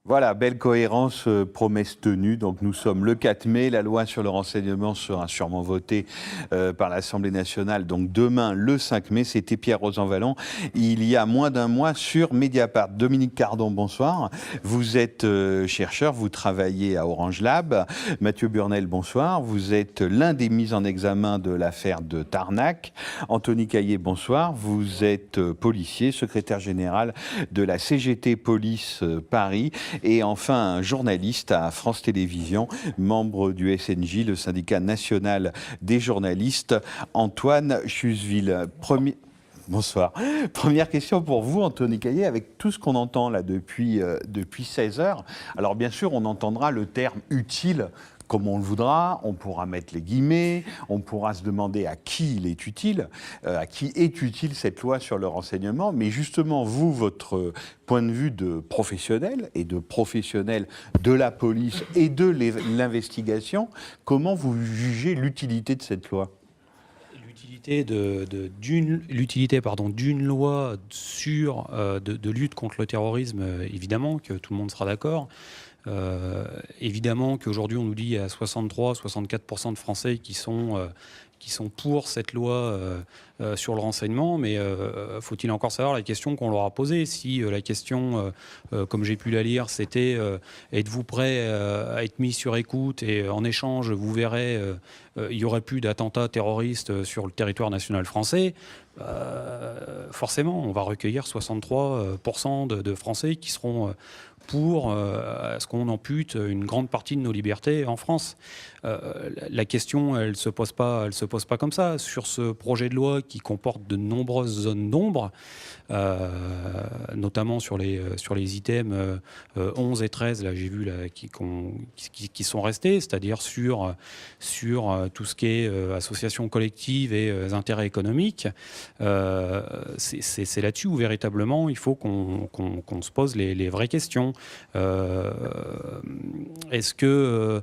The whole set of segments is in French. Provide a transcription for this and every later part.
Voilà, belle cohérence, promesse tenue. Donc nous sommes le 4 mai, la loi sur le renseignement sera sûrement votée par l'Assemblée nationale. Donc demain, le 5 mai, c'était Pierre Rosanvallon. Il y a moins d'un mois sur Mediapart. Dominique Cardon, bonsoir. Vous êtes chercheur, vous travaillez à Orange Lab. Mathieu Burnel, bonsoir. Vous êtes l'un des mis en examen de l'affaire de Tarnac. Anthony Caillé, bonsoir. Vous êtes policier, secrétaire général de la CGT Police Paris. Et enfin, un journaliste à France Télévisions, membre du SNJ, le syndicat national des journalistes, Antoine Chusville. Bonsoir. Première question pour vous, Anthony Caillé, avec tout ce qu'on entend là depuis 16 heures. Alors bien sûr, on entendra le terme utile comme on le voudra, on pourra mettre les guillemets, on pourra se demander à qui il est utile, à qui est utile cette loi sur le renseignement, mais justement, vous, votre point de vue de professionnel et de professionnel de la police et de l'investigation, comment vous jugez l'utilité de cette loi ? L'utilité d'une loi sur, de lutte contre le terrorisme, évidemment que tout le monde sera d'accord. Évidemment qu'aujourd'hui on nous dit à 63-64% de Français qui sont pour cette loi sur le renseignement, mais faut-il encore savoir la question qu'on leur a posée. Si la question, comme j'ai pu la lire, c'était êtes-vous prêt à être mis sur écoute et en échange vous verrez il n'y aurait plus d'attentats terroristes sur le territoire national français, forcément on va recueillir 63% de Français qui seront pour ce qu'on ampute une grande partie de nos libertés en France. La question, elle se pose pas comme ça. Sur ce projet de loi qui comporte de nombreuses zones d'ombre, notamment sur les items 11 et 13, là j'ai vu là, qui sont restés, c'est-à-dire sur tout ce qui est associations collectives et intérêts économiques. C'est là-dessus où véritablement il faut qu'on se pose les vraies questions. Est-ce que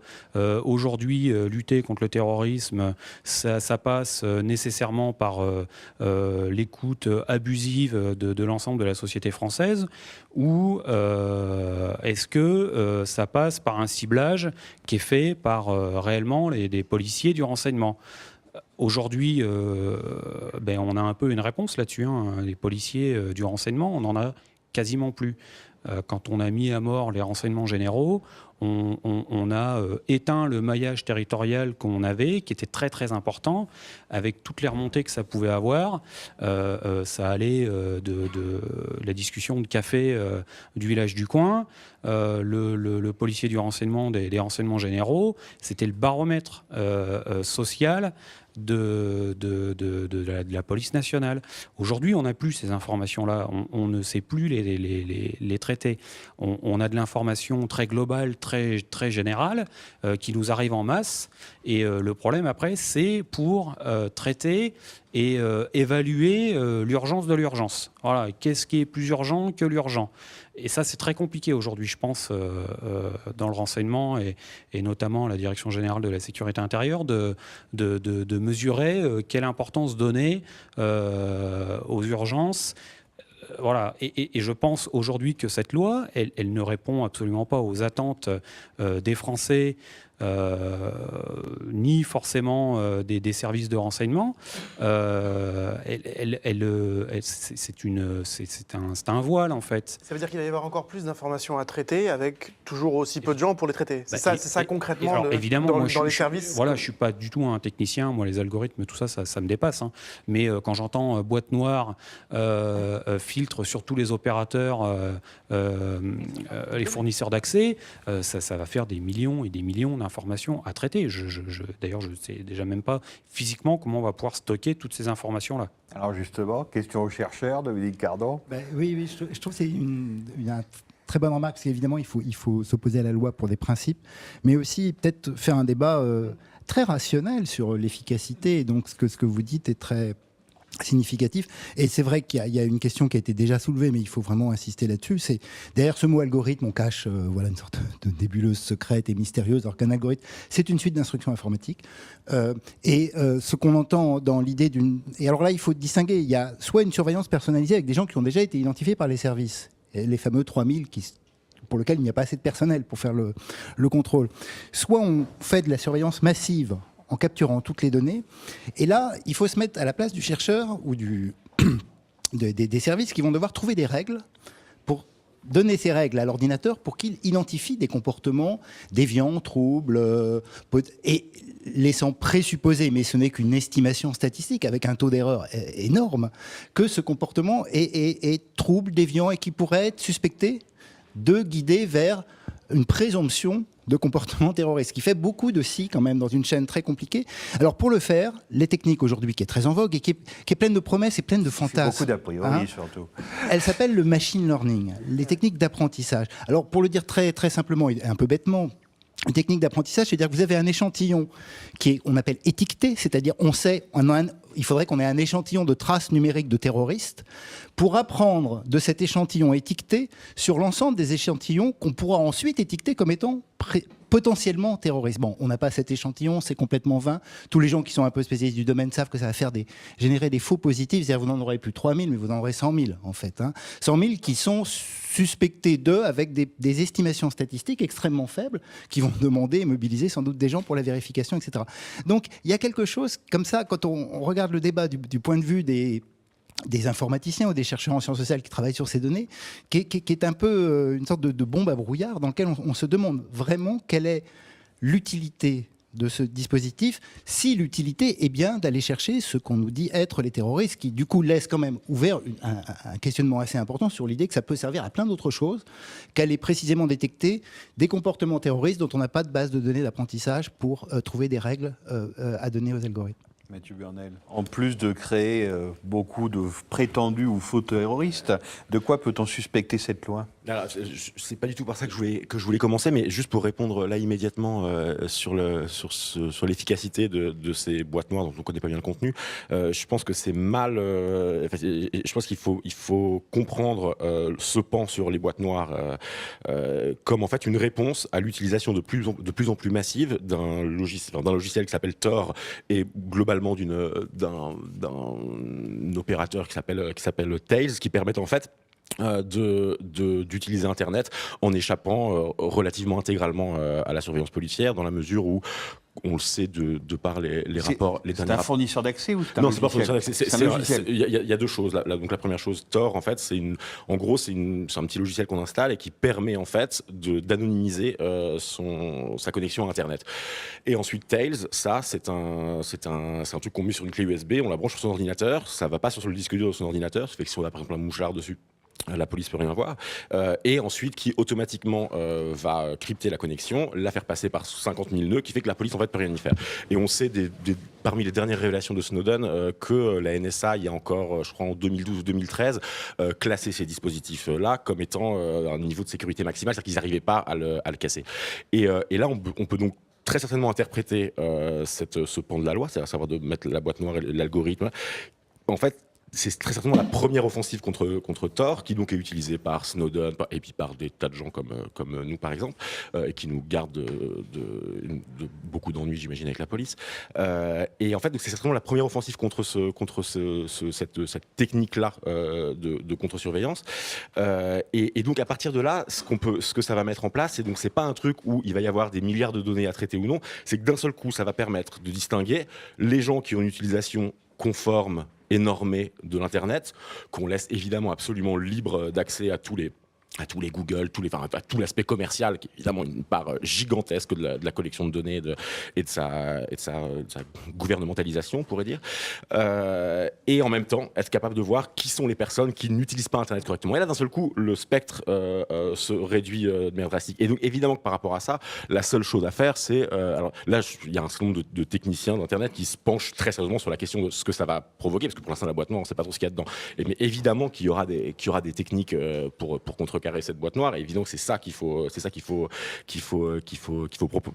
aujourd'hui lutter contre le terrorisme, ça passe nécessairement par l'écoute abusive de l'ensemble de la société française, ou est-ce que ça passe par un ciblage qui est fait par réellement des policiers du renseignement ? Aujourd'hui, on a un peu une réponse là-dessus. Les policiers du renseignement, on n'en a quasiment plus. Quand on a mis à mort les renseignements généraux, on a éteint le maillage territorial qu'on avait, qui était très très important, avec toutes les remontées que ça pouvait avoir. Ça allait de la discussion de café du village du coin, le policier du renseignement des renseignements généraux, c'était le baromètre social de la police nationale. Aujourd'hui, on n'a plus ces informations-là. On ne sait plus les traiter. On a de l'information très globale, très, très générale, qui nous arrive en masse. Et le problème, après, c'est pour traiter et évaluer l'urgence de l'urgence. Voilà, qu'est-ce qui est plus urgent que l'urgent ? Et ça, c'est très compliqué aujourd'hui, je pense, dans le renseignement et notamment la Direction générale de la sécurité intérieure, de mesurer quelle importance donner aux urgences. Voilà. Et je pense aujourd'hui que cette loi, elle ne répond absolument pas aux attentes des Français, ni forcément des services de renseignement. C'est un voile, en fait. Ça veut dire qu'il va y avoir encore plus d'informations à traiter avec toujours aussi peu de gens pour les traiter. C'est ça concrètement alors, évidemment, dans les services. Voilà, je suis pas du tout un technicien. Moi, les algorithmes, tout ça me dépasse. Hein. Mais quand j'entends boîte noire, filtre sur tous les opérateurs, les fournisseurs d'accès, ça va faire des millions et des millions d'informations à traiter. D'ailleurs, je ne sais déjà même pas physiquement comment on va pouvoir stocker toutes ces informations-là. Alors justement, question aux chercheurs, Dominique Cardon. Oui, je trouve que c'est une très bonne remarque, parce qu'évidemment, il faut s'opposer à la loi pour des principes, mais aussi peut-être faire un débat très rationnel sur l'efficacité. Et donc, ce que vous dites est très significatif. Et c'est vrai qu'il y a une question qui a été déjà soulevée, mais il faut vraiment insister là-dessus. C'est derrière ce mot algorithme, on cache une sorte de nébuleuse secrète et mystérieuse, alors qu'un algorithme, c'est une suite d'instructions informatiques. Ce qu'on entend dans l'idée d'une... Et alors là, il faut distinguer. Il y a soit une surveillance personnalisée avec des gens qui ont déjà été identifiés par les services, et les fameux 3000 qui pour lequel il n'y a pas assez de personnel pour faire le contrôle. Soit on fait de la surveillance massive en capturant toutes les données, et là, il faut se mettre à la place du chercheur ou des services qui vont devoir trouver des règles pour donner ces règles à l'ordinateur pour qu'il identifie des comportements déviants, troubles, et laissant présupposer, mais ce n'est qu'une estimation statistique avec un taux d'erreur énorme, que ce comportement est trouble, déviant et qui pourrait être suspecté de guider vers une présomption de comportement terroriste, ce qui fait beaucoup de si quand même dans une chaîne très compliquée. Alors pour le faire, les techniques aujourd'hui qui est très en vogue et qui est pleine de promesses et pleine de fantasmes. Beaucoup d'a priori surtout. Elle s'appelle le machine learning, les techniques d'apprentissage. Alors pour le dire très, très simplement et un peu bêtement, une technique d'apprentissage, c'est-à-dire que vous avez un échantillon on appelle étiqueté, c'est-à-dire il faudrait qu'on ait un échantillon de traces numériques de terroristes pour apprendre de cet échantillon étiqueté sur l'ensemble des échantillons qu'on pourra ensuite étiqueter comme étant potentiellement terroristes. Bon, on n'a pas cet échantillon, c'est complètement vain. Tous les gens qui sont un peu spécialistes du domaine savent que ça va générer des faux positifs, c'est-à-dire vous n'en aurez plus 3000, mais vous en aurez 100 000 en fait. 100 000 qui sont suspectés d'eux avec des estimations statistiques extrêmement faibles qui vont demander et mobiliser sans doute des gens pour la vérification, etc. Donc il y a quelque chose comme ça, quand on regarde le débat du point de vue des informaticiens ou des chercheurs en sciences sociales qui travaillent sur ces données, qui est un peu une sorte de bombe à brouillard dans lequel on se demande vraiment quelle est l'utilité de ce dispositif, si l'utilité est bien d'aller chercher ce qu'on nous dit être les terroristes, qui du coup laisse quand même ouvert un questionnement assez important sur l'idée que ça peut servir à plein d'autres choses, qu'aller précisément détecter des comportements terroristes dont on n'a pas de base de données d'apprentissage pour trouver des règles à donner aux algorithmes. Mathieu Burnel, en plus de créer beaucoup de prétendus ou faux terroristes, de quoi peut-on suspecter cette loi ? Alors, c'est pas du tout par ça que je voulais commencer, mais juste pour répondre là immédiatement sur l'efficacité de ces boîtes noires dont on ne connaît pas bien le contenu. Je pense que c'est mal. Je pense qu'il faut comprendre ce pan sur les boîtes noires comme en fait une réponse à l'utilisation de plus en plus massive d'un logiciel qui s'appelle Tor et globalement d'un opérateur qui s'appelle Tails, qui permettent en fait d'utiliser Internet en échappant relativement intégralement à la surveillance policière, dans la mesure où on le sait de par les rapports. C'est un fournisseur d'accès ou c'est un Non, logiciel? c'est pas un fournisseur d'accès. Il y a deux choses. Donc la première chose, Tor, en fait, c'est un petit logiciel qu'on installe et qui permet en fait d'anonymiser sa connexion à Internet. Et ensuite, Tails, ça, c'est un truc qu'on met sur une clé USB, on la branche sur son ordinateur, ça va pas sur le disque dur de son ordinateur, ça fait que si on a par exemple un mouchard dessus, la police peut rien voir, et ensuite qui automatiquement va crypter la connexion, la faire passer par 50 000 nœuds, qui fait que la police en fait peut rien y faire. Et on sait parmi les dernières révélations de Snowden que la NSA, il y a encore, je crois en 2012 ou 2013, classé ces dispositifs-là comme étant un niveau de sécurité maximal, c'est-à-dire qu'ils n'arrivaient pas à le casser. Et là, on peut donc très certainement interpréter ce pan de la loi, c'est-à-dire savoir de mettre la boîte noire et l'algorithme. En fait, c'est très certainement la première offensive contre Tor, qui donc est utilisée par Snowden et puis par des tas de gens comme nous, par exemple, et qui nous garde de beaucoup d'ennuis, j'imagine, avec la police. Et en fait, c'est certainement la première offensive contre cette technique-là de contre-surveillance. Et donc, à partir de là, ce que ça va mettre en place, c'est pas un truc où il va y avoir des milliards de données à traiter ou non, c'est que d'un seul coup, ça va permettre de distinguer les gens qui ont une utilisation conforme et normée de l'Internet, qu'on laisse évidemment absolument libre d'accès à tous les Google, à tout l'aspect commercial, qui est évidemment une part gigantesque de la collection de données et de sa gouvernementalisation, on pourrait dire. Et en même temps, être capable de voir qui sont les personnes qui n'utilisent pas Internet correctement. Et là, d'un seul coup, le spectre se réduit de manière drastique. Et donc, évidemment que par rapport à ça, la seule chose à faire, c'est... alors là, il y a un certain nombre de techniciens d'Internet qui se penchent très sérieusement sur la question de ce que ça va provoquer, parce que pour l'instant, la boîte noire, on ne sait pas trop ce qu'il y a dedans. Mais évidemment qu'il y aura des techniques pour contrecarrer cette boîte noire, et évidemment que c'est ça qu'il faut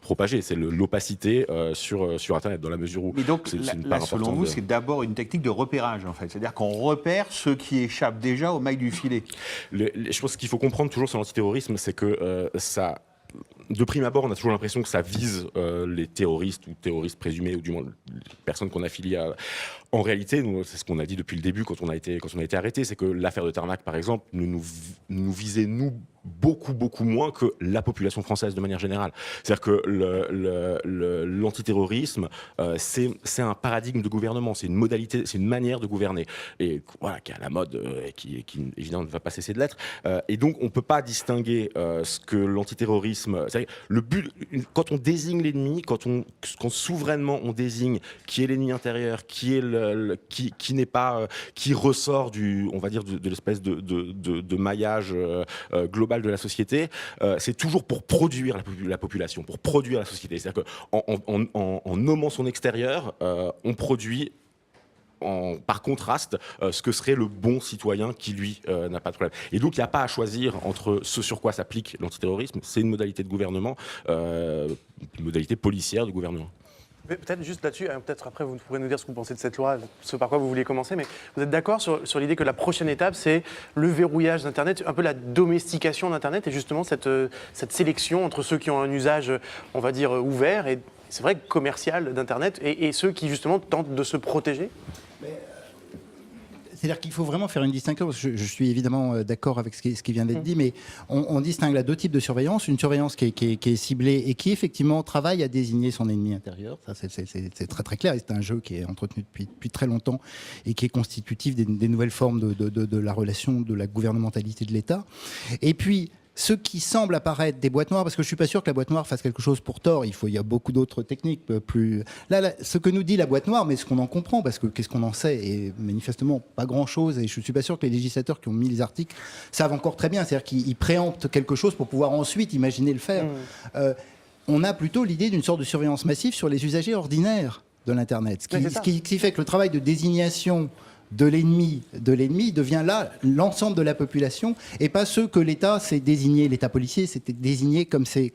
propager, c'est l'opacité sur Internet, dans la mesure où... Mais donc, selon vous, c'est d'abord une technique de repérage, en fait. C'est-à-dire qu'on repère ceux qui échappent déjà aux mailles du filet. Je pense qu'il faut comprendre toujours sur l'antiterrorisme, c'est que ça... De prime abord, on a toujours l'impression que ça vise les terroristes ou terroristes présumés, ou du moins les personnes qu'on affilie à... En réalité, c'est ce qu'on a dit depuis le début quand on a été arrêté, c'est que l'affaire de Tarmac, par exemple, nous visait, nous, beaucoup moins que la population française de manière générale. C'est-à-dire que l'antiterrorisme, c'est un paradigme de gouvernement, c'est une modalité, c'est une manière de gouverner, et voilà, qui est à la mode, et qui évidemment ne va pas cesser de l'être. Et donc, on ne peut pas distinguer ce que l'antiterrorisme... Le but, quand on désigne l'ennemi, quand souverainement on désigne qui est l'ennemi intérieur, qui est qui n'est pas, qui ressort on va dire, de l'espèce de maillage global de la société, c'est toujours pour produire la population, pour produire la société. C'est-à-dire qu'en nommant son extérieur, on produit par contraste ce que serait le bon citoyen qui, lui, n'a pas de problème. Et donc, il n'y a pas à choisir entre ce sur quoi s'applique l'antiterrorisme, c'est une modalité de gouvernement, une modalité policière de gouvernement. Peut-être juste là-dessus, peut-être après vous pourrez nous dire ce que vous pensez de cette loi, ce par quoi vous vouliez commencer, mais vous êtes d'accord sur l'idée que la prochaine étape, c'est le verrouillage d'Internet, un peu la domestication d'Internet et justement cette sélection entre ceux qui ont un usage, on va dire, ouvert et c'est vrai commercial d'Internet et ceux qui justement tentent de se protéger? C'est-à-dire qu'il faut vraiment faire une distinction, parce que je suis évidemment d'accord avec ce qui vient d'être dit, mais on distingue là deux types de surveillance. Une surveillance qui est ciblée et qui effectivement travaille à désigner son ennemi intérieur. Ça, c'est très très clair. Et c'est un jeu qui est entretenu depuis très longtemps et qui est constitutif des nouvelles formes de la relation de la gouvernementalité de l'État. Et puis, ce qui semble apparaître des boîtes noires, parce que je ne suis pas sûr que la boîte noire fasse quelque chose pour tort, il y a beaucoup d'autres techniques plus... Là, ce que nous dit la boîte noire, mais ce qu'on en comprend, parce que qu'est-ce qu'on en sait, et manifestement pas grand-chose, et je ne suis pas sûr que les législateurs qui ont mis les articles savent encore très bien, c'est-à-dire qu'ils préemptent quelque chose pour pouvoir ensuite imaginer le faire. On a plutôt l'idée d'une sorte de surveillance massive sur les usagers ordinaires de l'Internet, ce qui fait que le travail de désignation de l'ennemi devient là l'ensemble de la population et pas ceux que l'État s'est désigné, l'État policier s'était désigné comme ses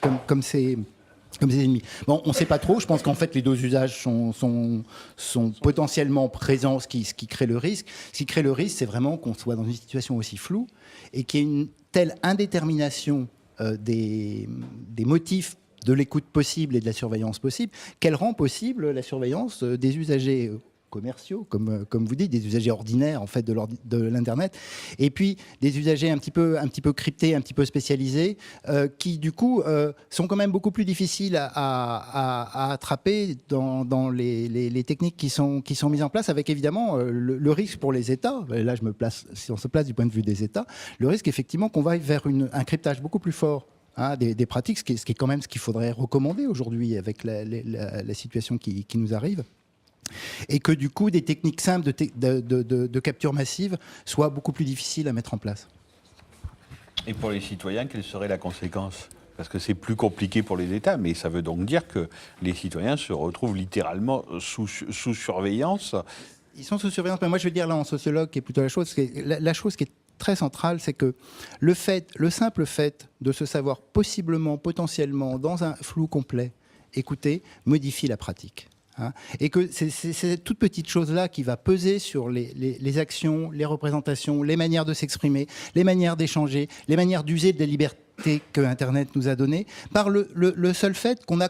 ennemis. Bon, on ne sait pas trop. Je pense qu'en fait, les deux usages sont potentiellement présents, ce qui crée le risque. Ce qui crée le risque, c'est vraiment qu'on soit dans une situation aussi floue et qu'il y ait une telle indétermination des motifs de l'écoute possible et de la surveillance possible qu'elle rend possible la surveillance des usagers commerciaux, comme vous dites, des usagers ordinaires en fait de l'Internet, et puis des usagers un petit peu cryptés, un petit peu spécialisés, qui du coup sont quand même beaucoup plus difficiles à attraper dans les techniques qui sont mises en place, avec évidemment le risque pour les États. Et là, si on se place du point de vue des États, le risque effectivement qu'on va vers un cryptage beaucoup plus fort. Des pratiques, ce qui est quand même ce qu'il faudrait recommander aujourd'hui avec la situation qui nous arrive. Et que du coup, des techniques simples de capture massive soient beaucoup plus difficiles à mettre en place. Et pour les citoyens, quelle serait la conséquence ? Parce que c'est plus compliqué pour les États, mais ça veut donc dire que les citoyens se retrouvent littéralement sous surveillance. Ils sont sous surveillance, mais moi je veux dire là en sociologue, qui est plutôt la chose qui est très centrale, c'est que le simple fait de se savoir potentiellement, dans un flou complet, écouter, modifie la pratique. Et que c'est cette toute petite chose-là qui va peser sur les actions, les représentations, les manières de s'exprimer, les manières d'échanger, les manières d'user de la liberté que Internet nous a donnée, par le seul fait qu'on a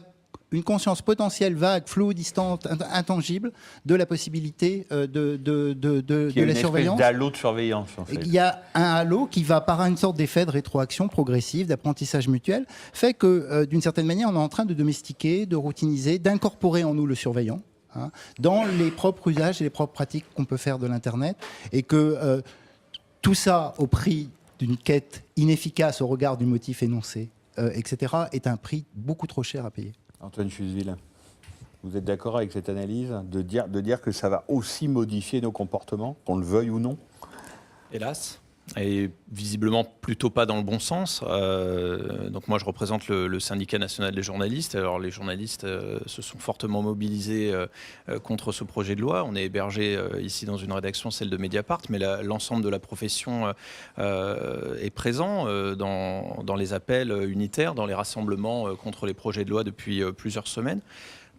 une conscience potentielle, vague, floue, distante, intangible de la possibilité de la surveillance. Il y a d'halo de surveillance, en fait. Il y a un halo qui va, par une sorte d'effet de rétroaction progressive, d'apprentissage mutuel, fait que, d'une certaine manière, on est en train de domestiquer, de routiniser, d'incorporer en nous le surveillant, dans les propres usages et les propres pratiques qu'on peut faire de l'Internet, et que tout ça, au prix d'une quête inefficace au regard du motif énoncé, etc., est un prix beaucoup trop cher à payer. Antoine Chusville, vous êtes d'accord avec cette analyse de dire que ça va aussi modifier nos comportements, qu'on le veuille ou non ? Hélas, et visiblement plutôt pas dans le bon sens. Donc moi je représente le syndicat national des journalistes. Alors les journalistes se sont fortement mobilisés contre ce projet de loi. On est hébergé ici dans une rédaction, celle de Mediapart, mais l'ensemble de la profession est présent dans les appels unitaires, dans les rassemblements contre les projets de loi depuis plusieurs semaines.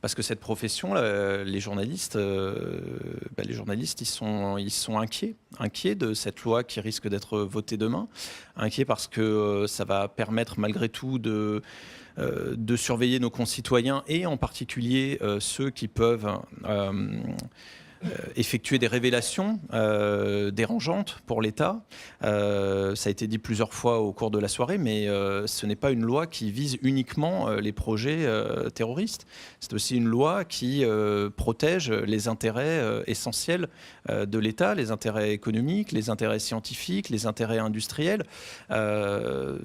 Parce que cette profession, les journalistes, ils sont inquiets de cette loi qui risque d'être votée demain, inquiets parce que ça va permettre malgré tout de surveiller nos concitoyens et en particulier ceux qui peuvent effectuer des révélations dérangeantes pour l'État. Ça a été dit plusieurs fois au cours de la soirée, mais ce n'est pas une loi qui vise uniquement les projets terroristes. C'est aussi une loi qui protège les intérêts essentiels de l'État, les intérêts économiques, les intérêts scientifiques, les intérêts industriels. Là,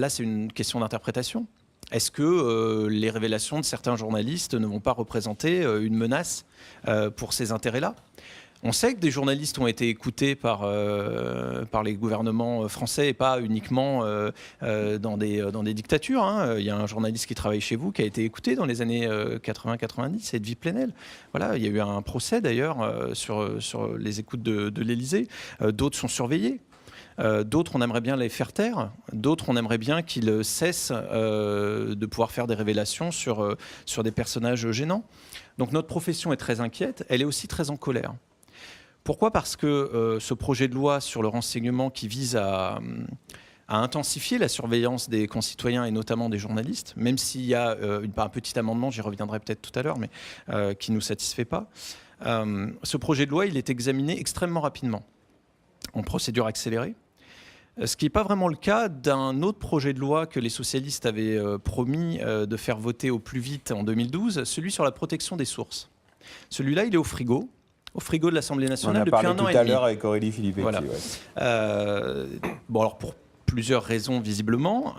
c'est une question d'interprétation. Est-ce que les révélations de certains journalistes ne vont pas représenter une menace pour ces intérêts-là ? On sait que des journalistes ont été écoutés par les gouvernements français et pas uniquement dans des dictatures. Hein. Il y a un journaliste qui travaille chez vous qui a été écouté dans les années 80-90, c'est Edwy Plenel. Voilà, il y a eu un procès d'ailleurs sur les écoutes de l'Élysée. D'autres sont surveillés. D'autres, on aimerait bien les faire taire. D'autres, on aimerait bien qu'ils cessent de pouvoir faire des révélations sur des personnages gênants. Donc notre profession est très inquiète, elle est aussi très en colère. Pourquoi ? Parce que ce projet de loi sur le renseignement qui vise à intensifier la surveillance des concitoyens et notamment des journalistes, même s'il y a un petit amendement, j'y reviendrai peut-être tout à l'heure, mais qui ne nous satisfait pas, ce projet de loi, il est examiné extrêmement rapidement, en procédure accélérée. Ce qui n'est pas vraiment le cas d'un autre projet de loi que les socialistes avaient promis de faire voter au plus vite en 2012, celui sur la protection des sources. Celui-là, il est au frigo de l'Assemblée nationale depuis 1 an et demi. On a parlé tout à l'heure avec Aurélie Filippetti. Voilà. Ouais. Bon, alors pour plusieurs raisons visiblement,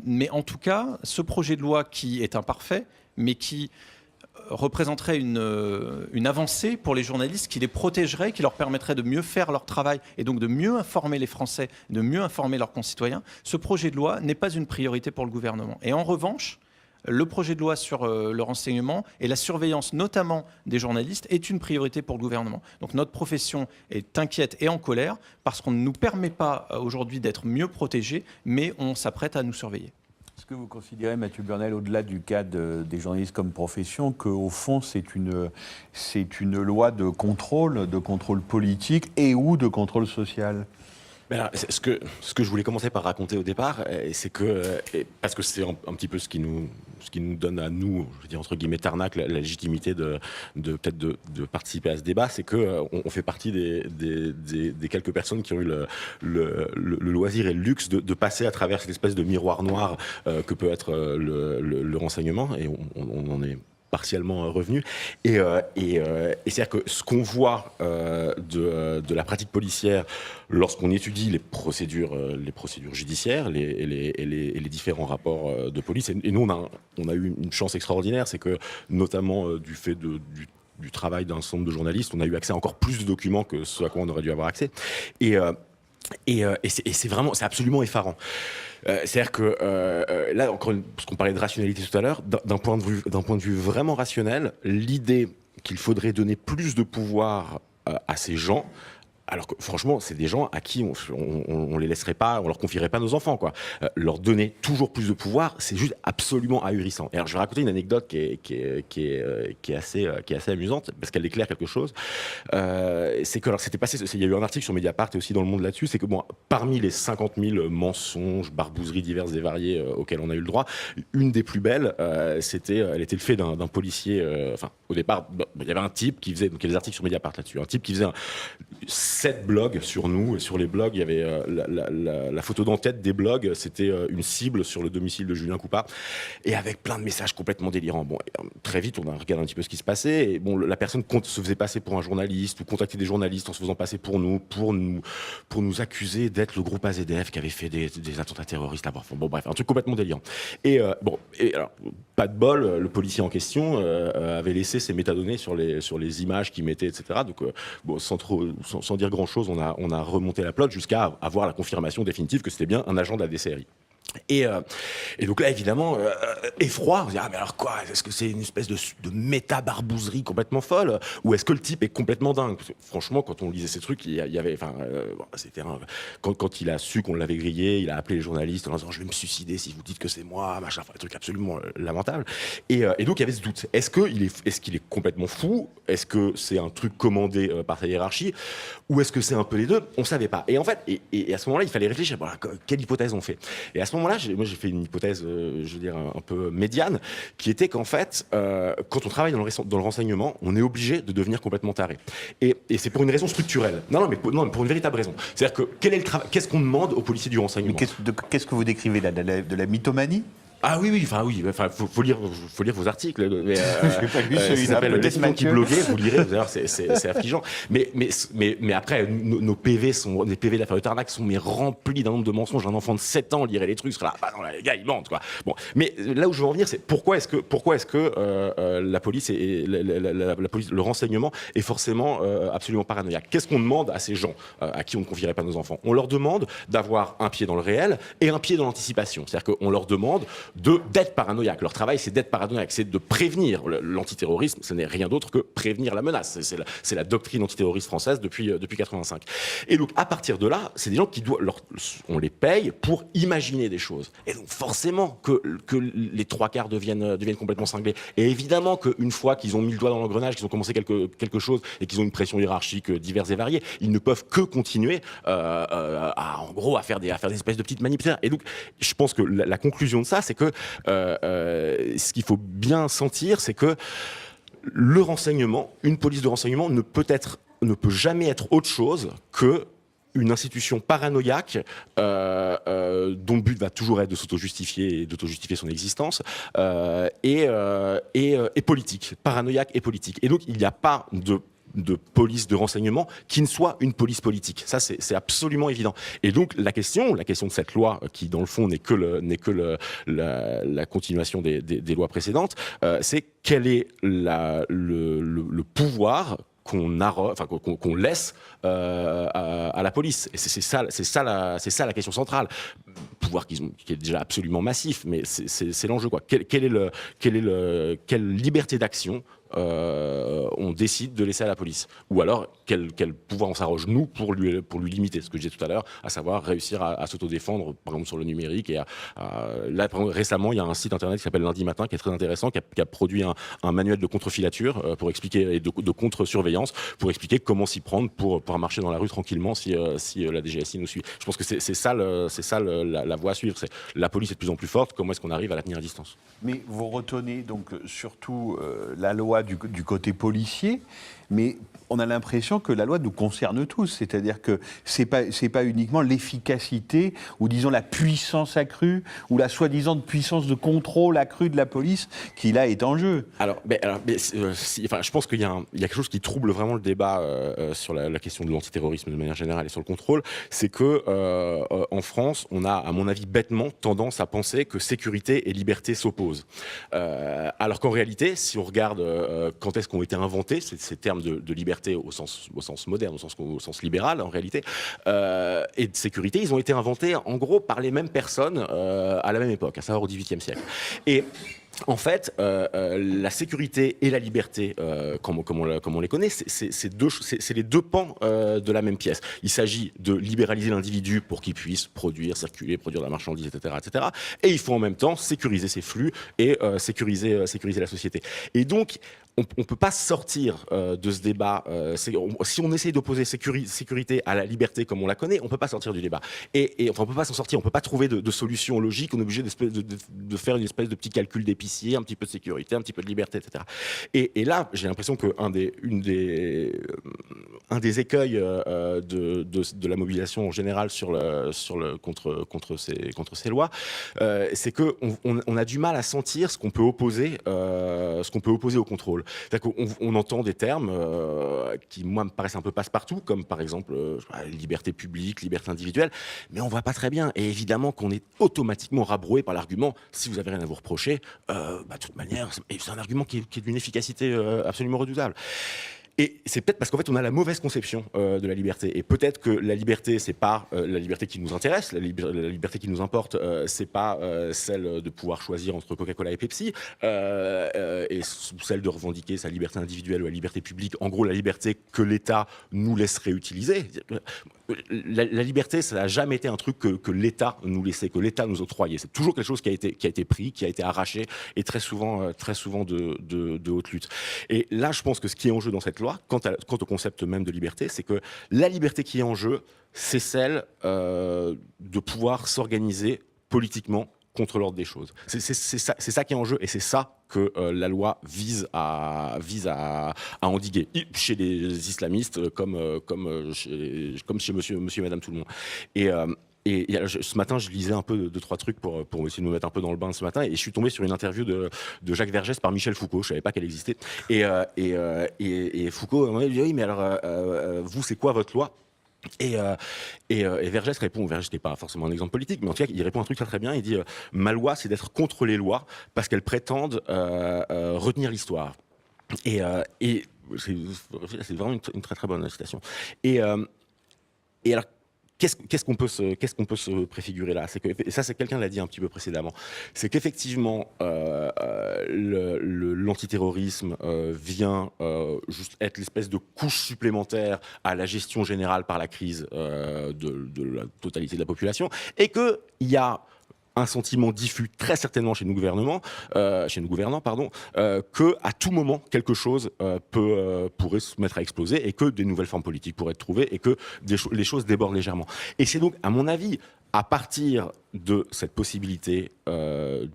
mais en tout cas, ce projet de loi qui est imparfait, mais qui représenterait une avancée pour les journalistes, qui les protégerait, qui leur permettrait de mieux faire leur travail et donc de mieux informer les Français, de mieux informer leurs concitoyens. Ce projet de loi n'est pas une priorité pour le gouvernement. Et en revanche, le projet de loi sur le renseignement et la surveillance, notamment des journalistes, est une priorité pour le gouvernement. Donc notre profession est inquiète et en colère parce qu'on ne nous permet pas aujourd'hui d'être mieux protégés, mais on s'apprête à nous surveiller. Est-ce que vous considérez, Mathieu Burnel, au-delà du cas des journalistes comme profession, qu'au fond, c'est une loi de contrôle politique et ou de contrôle social ? Ben alors, ce que je voulais commencer par raconter au départ, c'est que, parce que c'est un petit peu ce qui nous donne à nous, je veux dire entre guillemets Tarnac, la légitimité de participer à ce débat, c'est que on fait partie des quelques personnes qui ont eu le loisir et le luxe de passer à travers cette espèce de miroir noir que peut être le renseignement, et on en est partiellement revenu. Et c'est-à-dire que ce qu'on voit de la pratique policière lorsqu'on étudie les procédures judiciaires et les différents rapports de police, et nous on a eu une chance extraordinaire, c'est que notamment du fait du travail d'un certain nombre de journalistes, on a eu accès à encore plus de documents que ce à quoi on aurait dû avoir accès. Et c'est absolument effarant. C'est-à-dire que là, encore parce qu'on parlait de rationalité tout à l'heure, d'un point de vue vraiment rationnel, l'idée qu'il faudrait donner plus de pouvoir à ces gens, alors que franchement, c'est des gens à qui on les laisserait pas, on leur confierait pas nos enfants, quoi. Leur donner toujours plus de pouvoir, c'est juste absolument ahurissant. Et alors, je vais raconter une anecdote qui est assez amusante parce qu'elle éclaire quelque chose. C'est que alors c'était passé, il y a eu un article sur Mediapart et aussi dans Le Monde là-dessus, c'est que bon, parmi les 50 000 mensonges, barbouzeries diverses et variées auxquelles on a eu le droit, une des plus belles, elle était le fait d'un policier. Enfin, au départ, il y avait un type qui faisait, donc il y a des articles sur Mediapart là-dessus, un type qui faisait 7 blogs sur nous, et sur les blogs, il y avait la photo d'en-tête des blogs, c'était une cible sur le domicile de Julien Coupat, et avec plein de messages complètement délirants. Bon, très vite, on a regardé un petit peu ce qui se passait, et bon, la personne se faisait passer pour un journaliste, ou contacter des journalistes en se faisant passer pour nous accuser d'être le groupe AZF qui avait fait des attentats terroristes là-bas. Bon, bref, un truc complètement délirant. Et alors, pas de bol, le policier en question avait laissé ses métadonnées sur les images qu'il mettait, etc. Donc, bon, sans dire grand-chose, on a remonté la pelote jusqu'à avoir la confirmation définitive que c'était bien un agent de la DCRI. Et donc là, évidemment, effroi, on se dit, ah mais alors quoi, est-ce que c'est une espèce de méta-barbouzerie complètement folle, ou est-ce que le type est complètement dingue? Parce que, franchement, quand on lisait ces trucs, il y avait, c'était quand il a su qu'on l'avait grillé, il a appelé les journalistes en disant, je vais me suicider si vous dites que c'est moi, machin, enfin, des trucs absolument lamentables. Et donc il y avait ce doute. Est-ce qu'il est complètement fou? Est-ce que c'est un truc commandé par sa hiérarchie? Ou est-ce que c'est un peu les deux? On savait pas. Et en fait, et à ce moment-là, il fallait réfléchir, voilà, quelle hypothèse on fait? Et à ce moment-là, moment-là, j'ai fait une hypothèse, je veux dire, un peu médiane, qui était qu'en fait, quand on travaille dans le renseignement, on est obligé de devenir complètement taré. Et c'est pour une raison structurelle. Non, mais pour une véritable raison. C'est-à-dire que qu'est-ce qu'on demande aux policiers du renseignement? Qu'est-ce que vous décrivez là, de la mythomanie? Ah oui, faut lire vos articles. J'ai pas lu celui-là, s'appelle peut-être L'espion qui Mathieu. bloguait, vous lirez, vous allez voir, c'est affligeant. Mais après, nos PV les PV d'affaires de Tarnac sont remplis d'un nombre de mensonges. Un enfant de 7 ans lirait les trucs, serait là, bah non, les gars, ils mentent, quoi. Bon, mais là où je veux en venir, c'est pourquoi est-ce que la police et la police, le renseignement est forcément absolument paranoïaque. Qu'est-ce qu'on demande à ces gens à qui on ne confierait pas nos enfants? On leur demande d'avoir un pied dans le réel et un pied dans l'anticipation. C'est-à-dire qu'on leur demande d'être paranoïaque. Leur travail, c'est d'être paranoïaque, c'est de prévenir. L'antiterrorisme, ce n'est rien d'autre que prévenir la menace. C'est la doctrine antiterroriste française depuis 85. Et donc, à partir de là, c'est des gens on les paye pour imaginer des choses. Et donc, forcément que les trois quarts deviennent complètement cinglés. Et évidemment qu'une fois qu'ils ont mis le doigt dans l'engrenage, qu'ils ont commencé quelque chose et qu'ils ont une pression hiérarchique diverse et variée, ils ne peuvent que continuer en gros, à faire des espèces de petites manipulations. Et donc, je pense que la conclusion de ça, c'est que ce qu'il faut bien sentir, c'est que le renseignement, une police de renseignement ne peut jamais être autre chose que une institution paranoïaque dont le but va toujours être de s'auto-justifier et d'auto-justifier son existence et politique, paranoïaque et politique. Et donc il n'y a pas de police de renseignement qui ne soit une police politique. Ça, c'est absolument évident. Et donc, la question de cette loi, qui, dans le fond, n'est que la continuation des lois précédentes, c'est quel est le pouvoir qu'on laisse à la police. Et c'est ça la question centrale. Pouvoir qui est déjà absolument massif, mais c'est l'enjeu, quoi. Quelle liberté d'action on décide de laisser à la police, ou alors quel pouvoir on s'arroge nous pour lui limiter, ce que je disais tout à l'heure, à savoir réussir à s'autodéfendre, par exemple sur le numérique. Et là, par exemple, récemment, il y a un site internet qui s'appelle Lundi Matin, qui est très intéressant, qui a produit un manuel de contre-filature pour expliquer, et de contre-surveillance, pour expliquer comment s'y prendre pour marcher dans la rue tranquillement si la DGSI nous suit. Je pense que c'est ça la voie à suivre. C'est la police est de plus en plus forte. Comment est-ce qu'on arrive à la tenir à distance? Mais vous retenez donc surtout la loi du côté policier, mais on a l'impression que la loi nous concerne tous, c'est-à-dire que c'est pas uniquement l'efficacité ou disons la puissance accrue ou la soi-disant puissance de contrôle accrue de la police qui là est en jeu. Je pense qu'il y a quelque chose qui trouble vraiment le débat sur la question de l'antiterrorisme de manière générale et sur le contrôle, c'est que en France, on a, à mon avis, bêtement tendance à penser que sécurité et liberté s'opposent. Alors qu'en réalité, si on regarde quand est-ce qu'ont été inventés ces termes de liberté au sens moderne, au sens libéral en réalité, et de sécurité, ils ont été inventés en gros par les mêmes personnes à la même époque, à savoir au XVIIIe siècle. Et en fait, la sécurité et la liberté, comme on les connaît, c'est les deux pans de la même pièce. Il s'agit de libéraliser l'individu pour qu'il puisse produire, circuler, produire de la marchandise, etc., etc. Et il faut en même temps sécuriser ses flux et sécuriser la société. Et donc, on ne peut pas sortir de ce débat. Si on essaye d'opposer sécurité à la liberté comme on la connaît, on ne peut pas sortir du débat. Et enfin, on ne peut pas s'en sortir, on ne peut pas trouver de solution logique. On est obligé de faire une espèce de petit calcul d'épicier, un petit peu de sécurité, un petit peu de liberté, etc. Et là, j'ai l'impression qu'un des écueils de la mobilisation en général contre ces lois, c'est qu'on a du mal à sentir ce qu'on peut opposer au contrôle. C'est-à-dire qu'on entend des termes qui, moi, me paraissent un peu passe-partout, comme par exemple liberté publique, liberté individuelle, mais on ne voit pas très bien. Et évidemment qu'on est automatiquement rabroué par l'argument, si vous n'avez rien à vous reprocher, de toute manière, c'est un argument qui est d'une efficacité absolument redoutable. Et c'est peut-être parce qu'en fait, on a la mauvaise conception de la liberté. Et peut-être que la liberté, c'est pas la liberté qui nous intéresse, la liberté qui nous importe, c'est pas celle de pouvoir choisir entre Coca-Cola et Pepsi, et celle de revendiquer sa liberté individuelle ou la liberté publique. En gros, la liberté que l'État nous laisserait utiliser. La liberté, ça n'a jamais été un truc que l'État nous laissait, que l'État nous octroyait. C'est toujours quelque chose qui a été pris, qui a été arraché, et très souvent de haute lutte. Et là, je pense que ce qui est en jeu dans cette loi, quant au concept même de liberté, c'est que la liberté qui est en jeu, c'est celle de pouvoir s'organiser politiquement contre l'ordre des choses. C'est ça qui est en jeu et c'est ça que la loi vise à endiguer chez les islamistes comme chez monsieur et madame tout le monde. Et alors, ce matin, je lisais un peu deux, trois trucs pour essayer de me mettre un peu dans le bain ce matin, et je suis tombé sur une interview de Jacques Vergès par Michel Foucault. Je savais pas qu'elle existait. Et Foucault m'a dit oui, mais alors vous, c'est quoi votre loi ? Et Vergès répond, Vergès n'était pas forcément un exemple politique, mais en tout cas, il répond un truc très très bien. Il dit ma loi, c'est d'être contre les lois parce qu'elles prétendent retenir l'histoire. Et c'est vraiment une très très bonne citation. Et alors, qu'est-ce qu'on peut se préfigurer là ? Et ça, c'est quelqu'un l'a dit un petit peu précédemment. C'est qu'effectivement, l'antiterrorisme vient juste être l'espèce de couche supplémentaire à la gestion générale par la crise de la totalité de la population, et qu'il y a un sentiment diffus, très certainement chez nos gouvernants, que à tout moment quelque chose pourrait se mettre à exploser et que des nouvelles formes politiques pourraient être trouvées et que les choses débordent légèrement. Et c'est donc, à mon avis, à partir de cette possibilité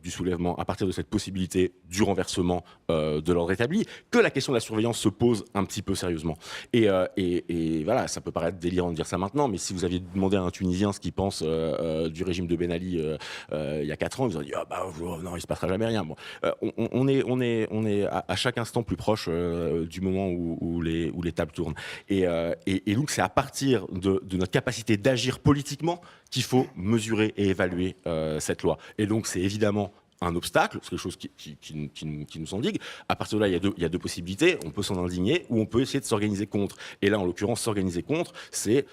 du soulèvement, à partir de cette possibilité du renversement de l'ordre établi, que la question de la surveillance se pose un petit peu sérieusement. Et voilà, ça peut paraître délirant de dire ça maintenant, mais si vous aviez demandé à un Tunisien ce qu'il pense du régime de Ben Ali il y a 4 ans, ils vous auraient dit non, il se passera jamais rien. Bon, on est à chaque instant plus proche du moment où les tables tournent. Et donc c'est à partir de notre capacité d'agir politiquement qu'il faut mesurer et évaluer cette loi. Et donc c'est évidemment un obstacle, c'est quelque chose qui nous endigue. À partir de là, il y a deux possibilités. On peut s'en indigner ou on peut essayer de s'organiser contre. Et là, en l'occurrence, s'organiser contre, c'est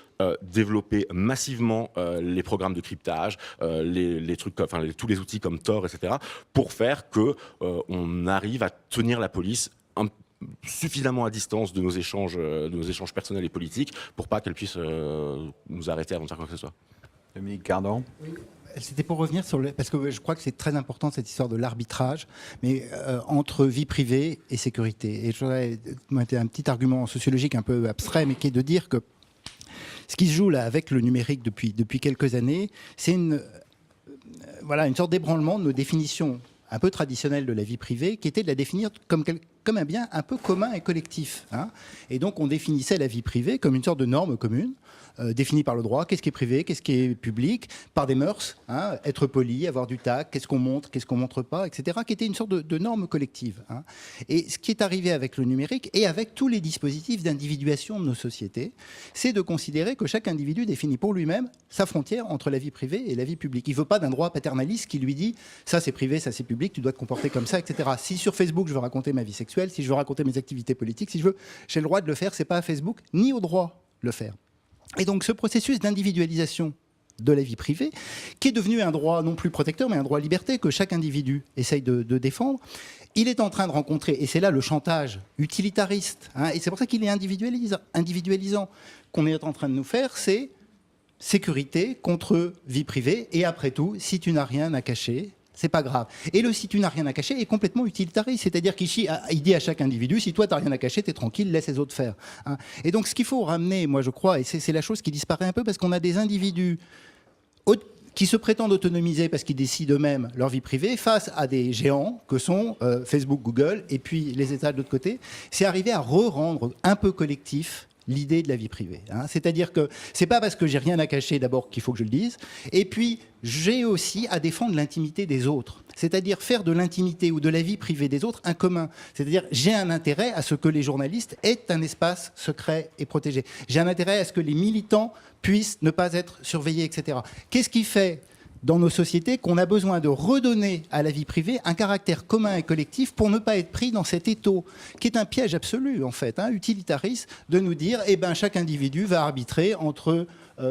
développer massivement les programmes de cryptage, les trucs, tous les outils comme Tor, etc., pour faire que on arrive à tenir la police suffisamment à distance de nos échanges personnels et politiques pour pas qu'elle puisse nous arrêter avant de faire quoi que ce soit. Dominique Cardan. Oui. C'était pour revenir sur parce que je crois que c'est très important cette histoire de l'arbitrage, mais entre vie privée et sécurité. Et je voudrais mettre un petit argument sociologique un peu abstrait, mais qui est de dire que ce qui se joue là avec le numérique depuis quelques années, c'est une sorte d'ébranlement de nos définitions un peu traditionnelles de la vie privée, qui était de la définir comme un bien un peu commun et collectif. Et donc on définissait la vie privée comme une sorte de norme commune, définie par le droit, qu'est-ce qui est privé, qu'est-ce qui est public, par des mœurs, être poli, avoir du tact, qu'est-ce qu'on montre, qu'est-ce qu'on montre pas, etc., qui était une sorte de norme collective. Et ce qui est arrivé avec le numérique et avec tous les dispositifs d'individuation de nos sociétés, c'est de considérer que chaque individu définit pour lui-même sa frontière entre la vie privée et la vie publique. Il ne veut pas d'un droit paternaliste qui lui dit ça c'est privé, ça c'est public, tu dois te comporter comme ça, etc. Si sur Facebook je veux raconter ma vie sexuelle, si je veux raconter mes activités politiques, si je veux, j'ai le droit de le faire, c'est pas à Facebook ni au droit de le faire. Et donc ce processus d'individualisation de la vie privée, qui est devenu un droit non plus protecteur, mais un droit à liberté que chaque individu essaye de défendre, il est en train de rencontrer, et c'est là le chantage utilitariste, et c'est pour ça qu'il est individualisant, qu'on est en train de nous faire, c'est sécurité contre vie privée, et après tout, si tu n'as rien à cacher, c'est pas grave. Et le si tu n'as rien à cacher est complètement utilitariste, c'est-à-dire qu'il dit à chaque individu, si toi tu n'as rien à cacher, t'es tranquille, laisse les autres faire. Et donc ce qu'il faut ramener, moi je crois, et c'est la chose qui disparaît un peu, parce qu'on a des individus qui se prétendent autonomisés parce qu'ils décident eux-mêmes leur vie privée face à des géants que sont Facebook, Google, et puis les États de l'autre côté. C'est arriver à re-rendre un peu collectif l'idée de la vie privée. C'est-à-dire que c'est pas parce que j'ai rien à cacher d'abord qu'il faut que je le dise, et puis j'ai aussi à défendre l'intimité des autres. C'est-à-dire faire de l'intimité ou de la vie privée des autres un commun. C'est-à-dire j'ai un intérêt à ce que les journalistes aient un espace secret et protégé. J'ai un intérêt à ce que les militants puissent ne pas être surveillés, etc. Qu'est-ce qui fait dans nos sociétés qu'on a besoin de redonner à la vie privée un caractère commun et collectif pour ne pas être pris dans cet étau, qui est un piège absolu, en fait, utilitariste, de nous dire chaque individu va arbitrer entre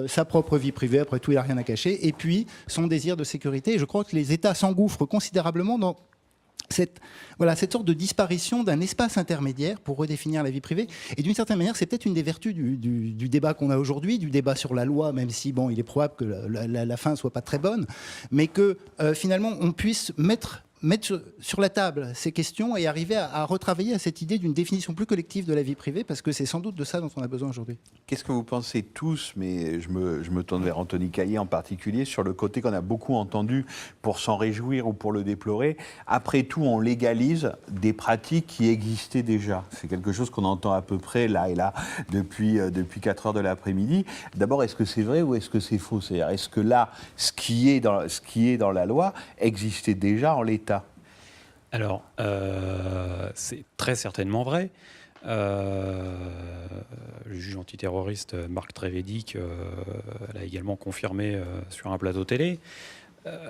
sa propre vie privée, après tout il n'a rien à cacher, et puis son désir de sécurité. Et je crois que les États s'engouffrent considérablement dans cette sorte de disparition d'un espace intermédiaire pour redéfinir la vie privée. Et d'une certaine manière, c'est peut-être une des vertus du débat qu'on a aujourd'hui, du débat sur la loi, même si il est probable que la fin ne soit pas très bonne, mais que finalement on puisse mettre mettre sur la table ces questions et arriver à retravailler à cette idée d'une définition plus collective de la vie privée, parce que c'est sans doute de ça dont on a besoin aujourd'hui. Qu'est-ce que vous pensez tous, mais je me tourne vers Anthony Caillé en particulier, sur le côté qu'on a beaucoup entendu pour s'en réjouir ou pour le déplorer. Après tout, on légalise des pratiques qui existaient déjà. C'est quelque chose qu'on entend à peu près là et là depuis 4 heures de l'après-midi. D'abord, est-ce que c'est vrai ou est-ce que c'est faux? C'est-à-dire, est-ce que là, ce qui est dans la loi existait déjà en l'état? Alors, c'est très certainement vrai. Le juge antiterroriste Marc Trévédic l'a également confirmé sur un plateau télé.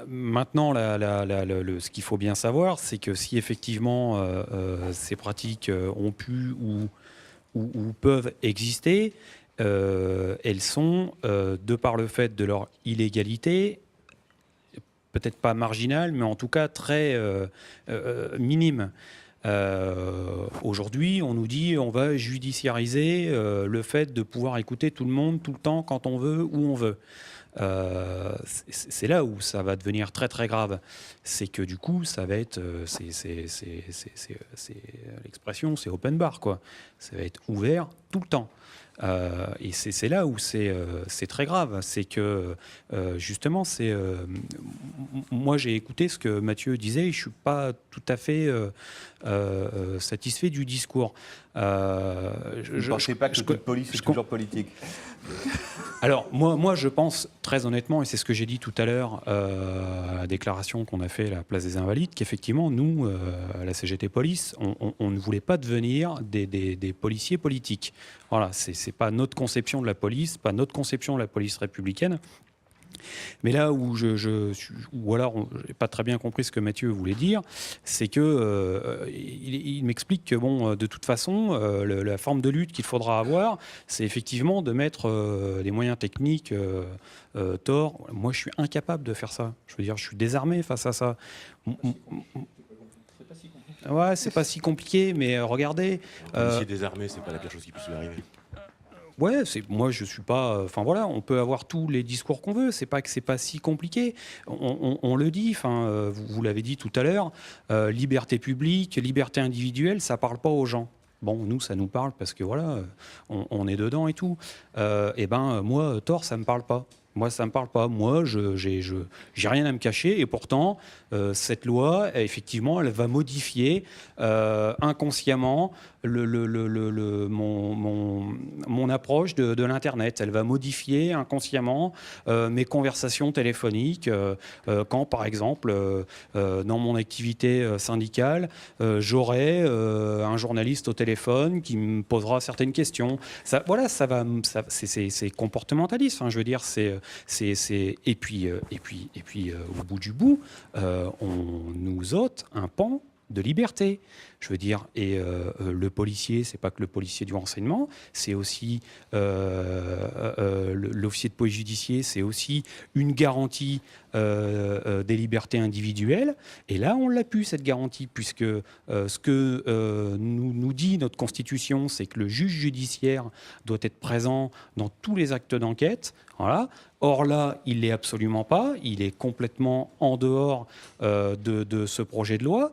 Maintenant, ce qu'il faut bien savoir, c'est que si effectivement ces pratiques ont pu ou peuvent exister, elles sont, de par le fait de leur illégalité, peut-être pas marginale, mais en tout cas très minime. Aujourd'hui, on nous dit on va judiciariser le fait de pouvoir écouter tout le monde, tout le temps, quand on veut, où on veut. C'est là où ça va devenir très très grave. C'est que du coup, ça va être, l'expression, c'est open bar, quoi. Ça va être ouvert tout le temps. Et c'est là où c'est très grave. C'est que, justement, moi j'ai écouté ce que Mathieu disait, et je ne suis pas tout à fait satisfait du discours. Vous ne pensez pas que toute police est toujours politique? Alors, moi, je pense très honnêtement, et c'est ce que j'ai dit tout à l'heure à la déclaration qu'on a fait à la Place des Invalides, qu'effectivement, nous, à la CGT Police, on ne voulait pas devenir des policiers politiques. Voilà, c'est pas notre conception de la police, pas notre conception de la police républicaine. Mais là où ou alors j'ai pas très bien compris ce que Mathieu voulait dire, c'est que il m'explique que bon, de toute façon, la forme de lutte qu'il faudra avoir, c'est effectivement de mettre des moyens techniques. Thor, moi je suis incapable de faire ça. Je veux dire, je suis désarmé face à ça. Ouais, c'est pas si compliqué, mais regardez. Policier désarmé, c'est pas la pire chose qui puisse lui arriver. Ouais, moi je suis pas. Enfin voilà, on peut avoir tous les discours qu'on veut. C'est pas que c'est pas si compliqué. On le dit. Enfin, vous l'avez dit tout à l'heure. Liberté publique, liberté individuelle, ça parle pas aux gens. Bon, nous, ça nous parle parce que voilà, on est dedans et tout. Moi, Thor, ça me parle pas. Moi, ça me parle pas. Moi, j'ai rien à me cacher. Et pourtant, cette loi, effectivement, elle va modifier inconsciemment mon approche de l'Internet. Elle va modifier inconsciemment mes conversations téléphoniques. Quand, par exemple, dans mon activité syndicale, j'aurai un journaliste au téléphone qui me posera certaines questions. Ça, voilà, c'est comportementaliste. Hein, je veux dire, et puis, au bout du bout, on nous ôte un pan de liberté. Je veux dire, et le policier, c'est pas que le policier du renseignement, c'est aussi l'officier de police judiciaire, c'est aussi une garantie des libertés individuelles. Et là, on l'a pu, cette garantie, puisque ce que nous dit notre Constitution, c'est que le juge judiciaire doit être présent dans tous les actes d'enquête. Voilà. Or là, il l'est absolument pas. Il est complètement en dehors de ce projet de loi.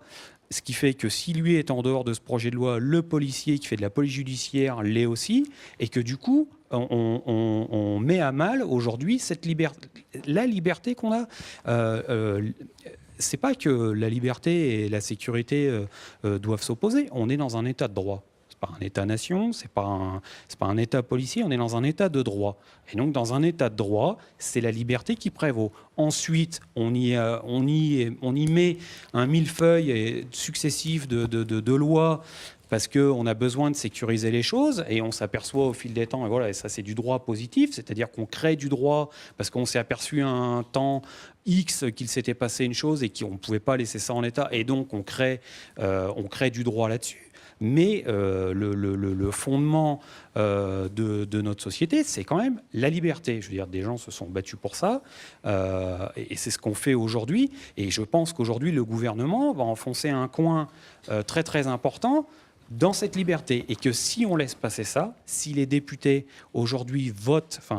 Ce qui fait que si lui est en dehors de ce projet de loi, le policier qui fait de la police judiciaire l'est aussi, et que du coup, on met à mal aujourd'hui la liberté qu'on a. C'est pas que la liberté et la sécurité doivent s'opposer. On est dans un état de droit. C'est pas un État-nation, c'est pas un État policier, on est dans un État de droit. Et donc, dans un État de droit, c'est la liberté qui prévaut. Ensuite, on y met un millefeuille successif de lois parce qu'on a besoin de sécuriser les choses et on s'aperçoit au fil des temps, et voilà, et ça c'est du droit positif, c'est-à-dire qu'on crée du droit parce qu'on s'est aperçu à un temps X qu'il s'était passé une chose et qu'on ne pouvait pas laisser ça en état, et donc on crée du droit là-dessus. Mais le fondement de notre société, c'est quand même la liberté. Je veux dire, des gens se sont battus pour ça, et c'est ce qu'on fait aujourd'hui. Et je pense qu'aujourd'hui, le gouvernement va enfoncer un coin très très important dans cette liberté, et que si on laisse passer ça, si les députés aujourd'hui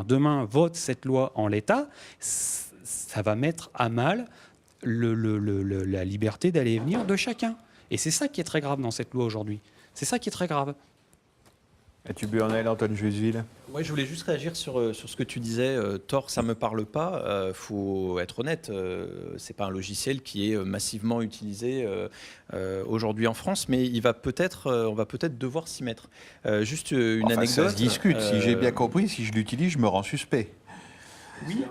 demain votent cette loi en l'état, ça va mettre à mal la liberté d'aller et venir de chacun. Et c'est ça qui est très grave dans cette loi aujourd'hui. C'est ça qui est très grave. Mathieu Burnel, Antoine Jusville. Ouais, je voulais juste réagir sur ce que tu disais. Tor, ça me parle pas. Faut être honnête. C'est pas un logiciel qui est massivement utilisé aujourd'hui en France, mais on va peut-être devoir s'y mettre. Juste une anecdote. Ça se discute. Si j'ai bien compris, si je l'utilise, je me rends suspect. Oui,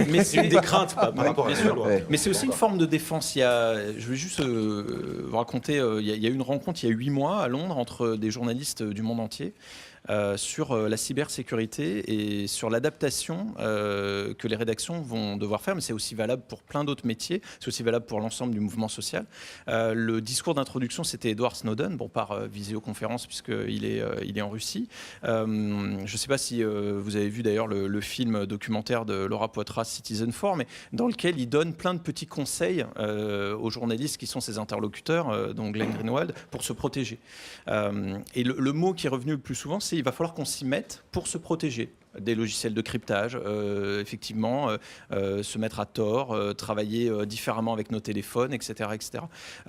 mais c'est une des craintes par rapport à la loi. Ouais. Mais c'est aussi une forme de défense. Je vais juste vous raconter, il y a eu une rencontre il y a 8 mois à Londres entre des journalistes du monde entier sur la cybersécurité et sur l'adaptation que les rédactions vont devoir faire, mais c'est aussi valable pour plein d'autres métiers, c'est aussi valable pour l'ensemble du mouvement social. Le discours d'introduction, c'était Edward Snowden, par visioconférence, puisqu'il est en Russie. Je ne sais pas si vous avez vu d'ailleurs le film documentaire de Laura Poitras, Citizen4, mais dans lequel il donne plein de petits conseils aux journalistes qui sont ses interlocuteurs, dont Glenn Greenwald, pour se protéger. Et le mot qui est revenu le plus souvent, c'est il va falloir qu'on s'y mette pour se protéger des logiciels de cryptage, effectivement, se mettre à tort, travailler différemment avec nos téléphones, etc. etc.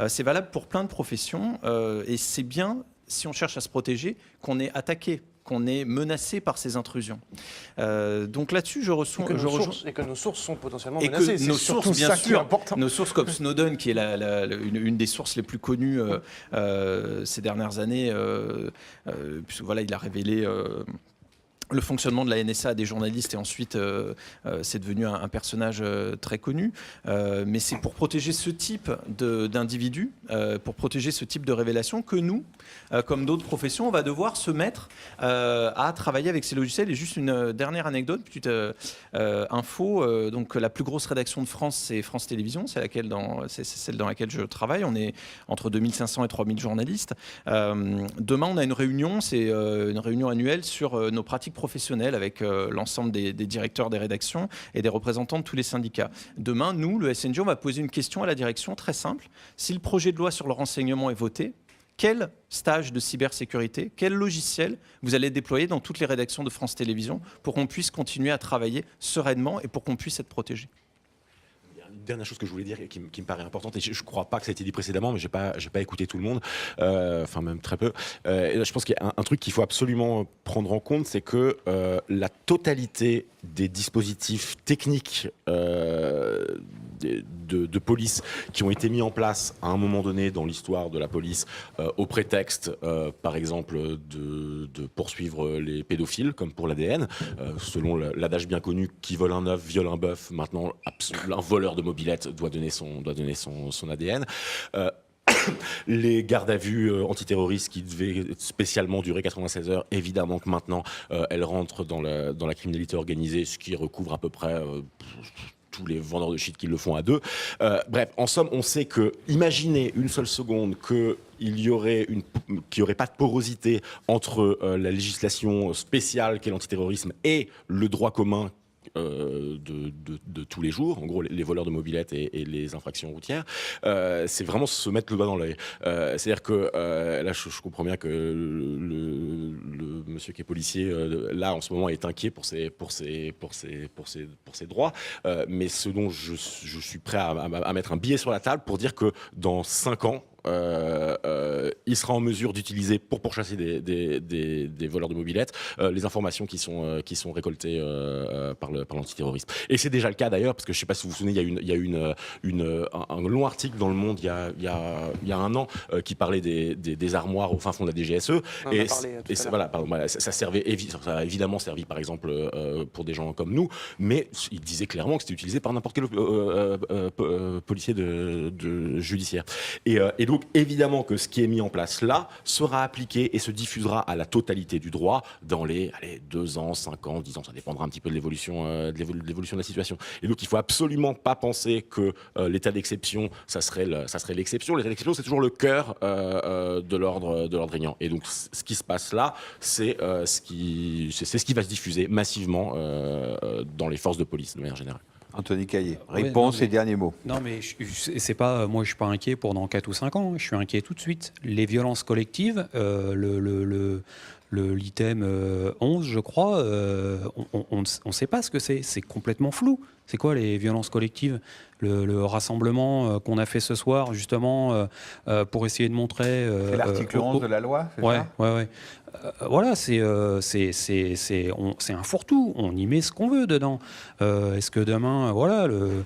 C'est valable pour plein de professions et c'est bien, si on cherche à se protéger, qu'on est attaqué, qu'on est menacé par ces intrusions. Donc là-dessus, je rejoins... Et que nos sources sont potentiellement et menacées. que nos C'est surtout sources, bien ça qui est sûr, important. nos sources comme Snowden, qui est une des sources les plus connues ces dernières années, puisque voilà, il a révélé le fonctionnement de la NSA à des journalistes et ensuite c'est devenu un personnage très connu. Mais c'est pour protéger ce type d'individus, pour protéger ce type de révélations que nous, comme d'autres professions, on va devoir se mettre à travailler avec ces logiciels. Et juste une dernière anecdote, petite info. Donc la plus grosse rédaction de France, c'est France Télévisions, c'est celle dans laquelle je travaille. On est entre 2500 et 3000 journalistes. Demain, on a une réunion, c'est une réunion annuelle sur nos pratiques professionnelles avec l'ensemble des directeurs des rédactions et des représentants de tous les syndicats. Demain, nous, le SNJ, on va poser une question à la direction très simple. Si le projet de loi sur le renseignement est voté, quel stage de cybersécurité, quel logiciel vous allez déployer dans toutes les rédactions de France Télévisions pour qu'on puisse continuer à travailler sereinement et pour qu'on puisse être protégé? Une dernière chose que je voulais dire et qui me paraît importante, et je ne crois pas que ça a été dit précédemment, mais je n'ai pas écouté tout le monde, enfin même très peu. Et là, je pense qu'il y a un truc qu'il faut absolument prendre en compte, c'est que la totalité des dispositifs techniques de police qui ont été mis en place à un moment donné dans l'histoire de la police au prétexte, par exemple, de poursuivre les pédophiles, comme pour l'ADN, selon l'adage bien connu, qui vole un œuf, viole un bœuf, maintenant un voleur de mobilette doit donner son ADN. Les gardes à vue antiterroristes qui devaient spécialement durer 96 heures, évidemment que maintenant elles rentrent dans la criminalité organisée, ce qui recouvre à peu près tous les vendeurs de shit qui le font à deux. Bref, en somme, on sait que, imaginez une seule seconde qu'il n'y aurait pas de porosité entre la législation spéciale qu'est l'antiterrorisme et le droit commun de tous les jours, en gros les voleurs de mobylettes et les infractions routières, c'est vraiment se mettre le doigt dans l'œil. C'est-à-dire que là je comprends bien que le monsieur qui est policier là en ce moment est inquiet pour ses droits, mais ce dont je suis prêt à mettre un billet sur la table pour dire que dans 5 ans, il sera en mesure d'utiliser pour pourchasser des voleurs de mobylettes les informations qui sont récoltées par l'antiterrorisme. Et c'est déjà le cas d'ailleurs, parce que je ne sais pas si vous vous souvenez, il y a eu un long article dans Le Monde il y a un an qui parlait des armoires au fin fond de la DGSE. Ça a évidemment servi par exemple pour des gens comme nous, mais il disait clairement que c'était utilisé par n'importe quel policier judiciaire. Et donc, évidemment que ce qui est mis en place là sera appliqué et se diffusera à la totalité du droit dans les 2 ans, 5 ans, 10 ans, ça dépendra un petit peu de l'évolution de la situation. Et donc, il ne faut absolument pas penser que l'état d'exception, ça serait l'exception. L'état d'exception, c'est toujours le cœur de l'ordre régnant. Et donc, ce qui se passe là, c'est ce qui va se diffuser massivement dans les forces de police, de manière générale. Anthony Caillé, réponse et dernier mot. Non, mais c'est pas, moi, je suis pas inquiet pour dans 4 ou 5 ans. Je suis inquiet tout de suite. Les violences collectives, l'item 11, je crois, on ne sait pas ce que c'est. C'est complètement flou. C'est quoi les violences collectives? Le rassemblement qu'on a fait ce soir, justement, pour essayer de montrer... C'est l'article 11 de la loi, c'est ça? Ouais. Voilà, c'est un fourre-tout. On y met ce qu'on veut dedans. Est-ce que demain, voilà, le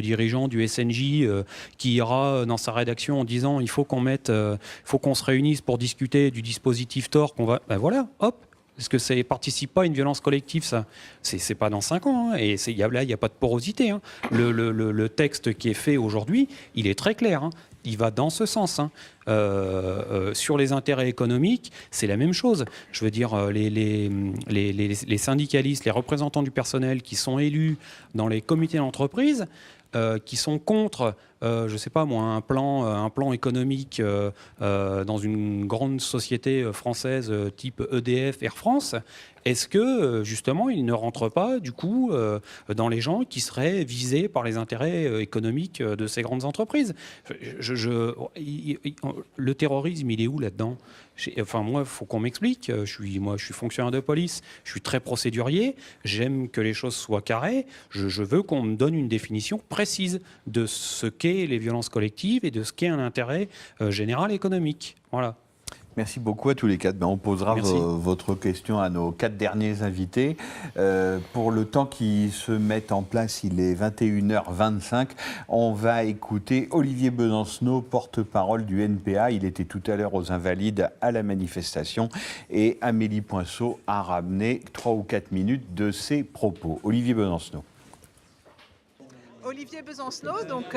dirigeant du SNJ qui ira dans sa rédaction en disant il faut qu'on se réunisse pour discuter du dispositif Tor, ben voilà, hop. Est-ce que ça ne participe pas à une violence collective, ça? C'est pas dans 5 ans, hein, et là, il n'y a pas de porosité. Hein. Le texte qui est fait aujourd'hui, il est très clair. Hein. Il va dans ce sens. Hein. Sur les intérêts économiques, c'est la même chose. Je veux dire, les syndicalistes, les représentants du personnel qui sont élus dans les comités d'entreprise, qui sont contre, je ne sais pas moi, un plan économique dans une grande société française type EDF, Air France, est-ce que justement ils ne rentrent pas du coup dans les gens qui seraient visés par les intérêts économiques de ces grandes entreprises? Le terrorisme, il est où là-dedans? Enfin, moi, il faut qu'on m'explique. Je suis fonctionnaire de police, je suis très procédurier, j'aime que les choses soient carrées. Je veux qu'on me donne une définition précise de ce qu'est les violences collectives et de ce qu'est un intérêt général économique. Voilà. Merci beaucoup à tous les quatre. On posera votre question à nos 4 derniers invités. Pour le temps qui se met en place, il est 21h25. On va écouter Olivier Besancenot, porte-parole du NPA. Il était tout à l'heure aux Invalides à la manifestation. Et Amélie Poinceau a ramené 3 ou 4 minutes de ses propos. Olivier Besancenot. Olivier Besancenot, donc